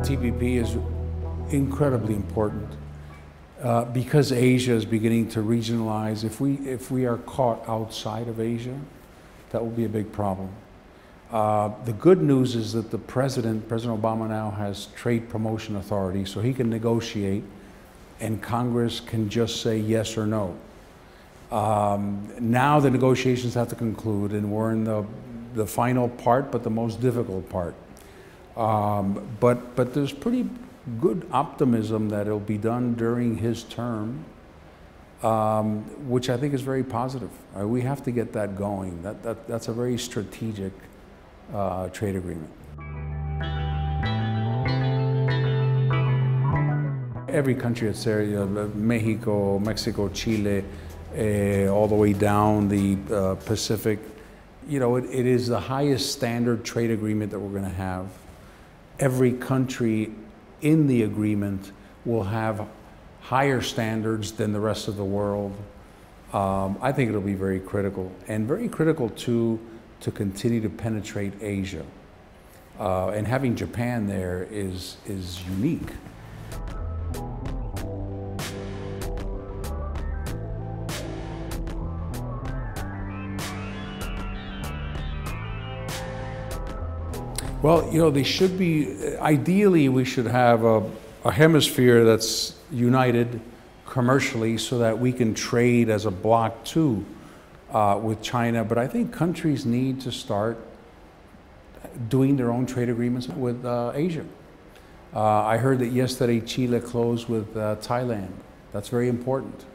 TPP is incredibly important because Asia is beginning to regionalize. If we are caught outside of Asia, that will be a big problem. The good news is that President Obama now has trade promotion authority, so he can negotiate and Congress can just say yes or no. Now the negotiations have to conclude and we're in the final part, but the most difficult part. But there's pretty good optimism that it'll be done during his term, which I think is very positive. We have to get that going. That's a very strategic trade agreement. Every country that's there, Mexico, Chile, all the way down the Pacific, you know, it is the highest standard trade agreement that we're going to have. Every country in the agreement will have higher standards than the rest of the world. I think it'll be very critical, and very critical to continue to penetrate Asia. And having Japan there is unique. Well, you know, they should be, ideally we should have a hemisphere that's united commercially so that we can trade as a bloc too with China. But I think countries need to start doing their own trade agreements with Asia. I heard that yesterday Chile closed with Thailand. That's very important.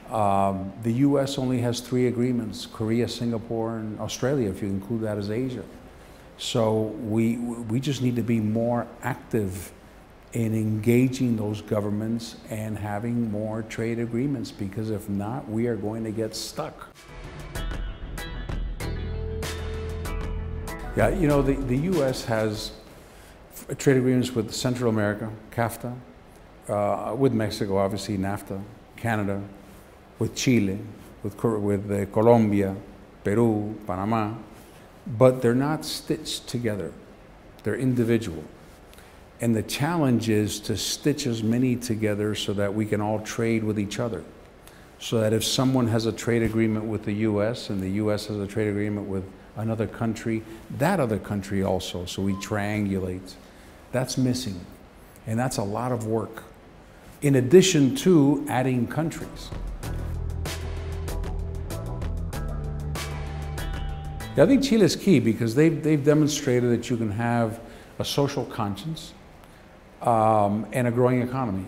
The US only has 3 agreements: Korea, Singapore, and Australia, if you include that as Asia. So we just need to be more active in engaging those governments and having more trade agreements, because if not, we are going to get stuck. Yeah, you know, the US has trade agreements with Central America, CAFTA, with Mexico, obviously, NAFTA, Canada, with Chile, with Colombia, Peru, Panama. But they're not stitched together. They're individual. And the challenge is to stitch as many together so that we can all trade with each other. So that if someone has a trade agreement with the US and the US has a trade agreement with another country, that other country also, so we triangulate. That's missing. And that's a lot of work, in addition to adding countries. I think Chile is key because they've demonstrated that you can have a social conscience and a growing economy.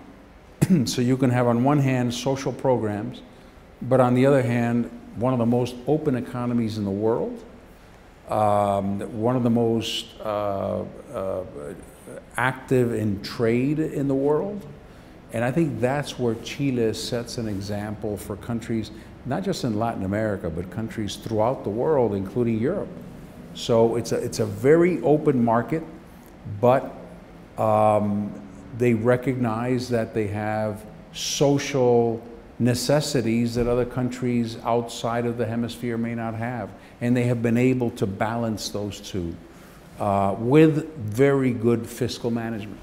So you can have on one hand social programs, but on the other hand, one of the most open economies in the world, one of the most active in trade in the world. And I think that's where Chile sets an example for countries, not just in Latin America, but countries throughout the world, including Europe. So it's a very open market, but they recognize that they have social necessities that other countries outside of the hemisphere may not have. And they have been able to balance those two with very good fiscal management.